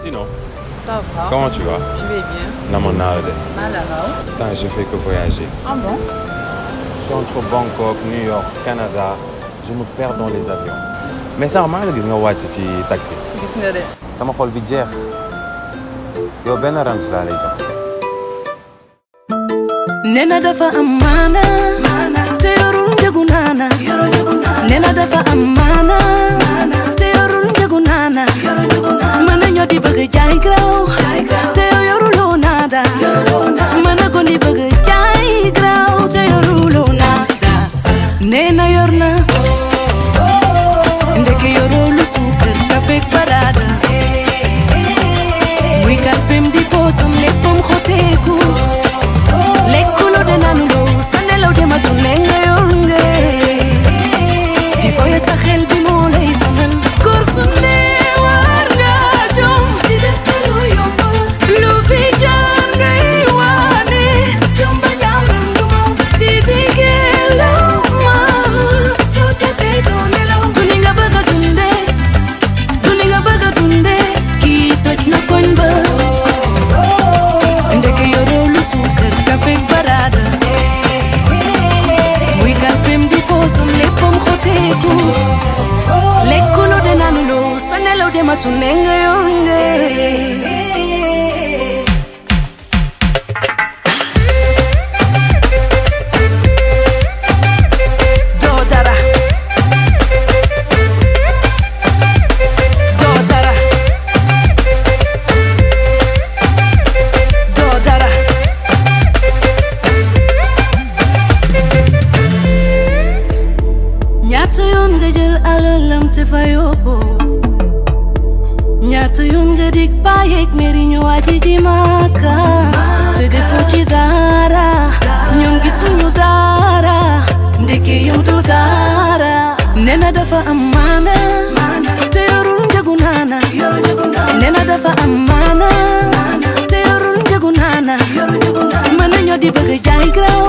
Sinon, Ça va. comment tu vas? Je vais bien. Namoon naa la de. Malalaw. Tant je fais que voyager. Ah bon? Je suis entre Bangkok, New York, Canada. Je me perds dans les avions. Mais ça maa ngi la gis nga wàcc ci taxi. Gis nga de. sama xol bi jeex. yow benn ranch laa lay jox. Nena dafa am maana te yorul njëgu naana. Nena dafa am maana te yorul njëgu naana. Mën na ñoo di bëgg jaay graw te yoruloo naada. Mën na ko di bëgg jaay graw te yoruloo naada. Nena yor na ndeke yorolu suukar kafe parada. Muy kalpem di posam léppam xoteeku. Lekkulo de nanulo sanelaw de ma tunne nga yor nga di foye sa xel bi moo lay sonal. Góor su ne war nga jom di def te lu yomb lu fi jaar ngay waane jom ba ñaaral nga ma si jigéen la maamul soo tëddee doo nelaw. Du ni nga bëgg a dunde du ni nga bëgg a dunde kii toj na koñ ba ndeke yoroo lu suukar kafe parada. Muy kalpem di posam léppam xoteeku. Lekkulo de nanulo sanelaw de ma tunne nga yor nga doo dara doo dara doo dara. Ñaata yoon nga jël alalam te fayoo ko. Ñaata yoon nga dig bàyyeeg meri ñu aji ji Makka te defoo ci dara. Ñoom gisuñu dara ndeke yow du dara. Nena dafa am maana te yorul njëgu naana. Nena dafa am maana te yorul njëgu naana. Mën na ñoo di bëgg jaay graw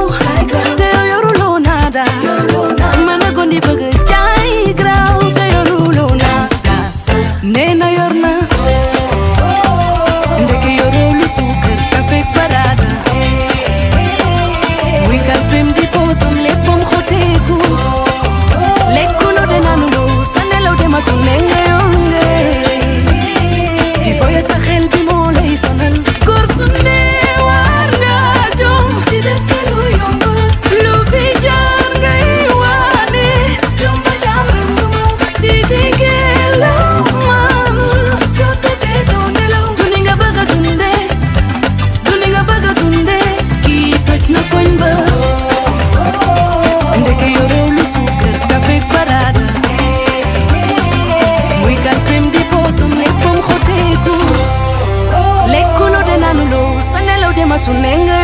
te yoruloo naada. Mën na ko di bëgg jaay graw te yoruloo naada. Nena yor na ndeke yoroo lu suukar kafe parada. Muy kalpem di posam léppam xoteeku. Lekkulo de nanulo sanelaw de ma tunne nga yor nga di foye sa xel bi moo lay sonal. Góor su ne war nga jom di def te lu yomb lu fi jaar ngay waane jom ba ñaaral nga ma si jigéen la maamul soo tëddee doo nelaw. Du ni nga bëgg a dunde du ni nga bëgg a dunde kii toj na koñ ba ndeke yoroo lu suukar kafe parada. Muy kalpem di posam léppam xoteeku. Lekkulo de nanulo sanelaw de ma tunne nga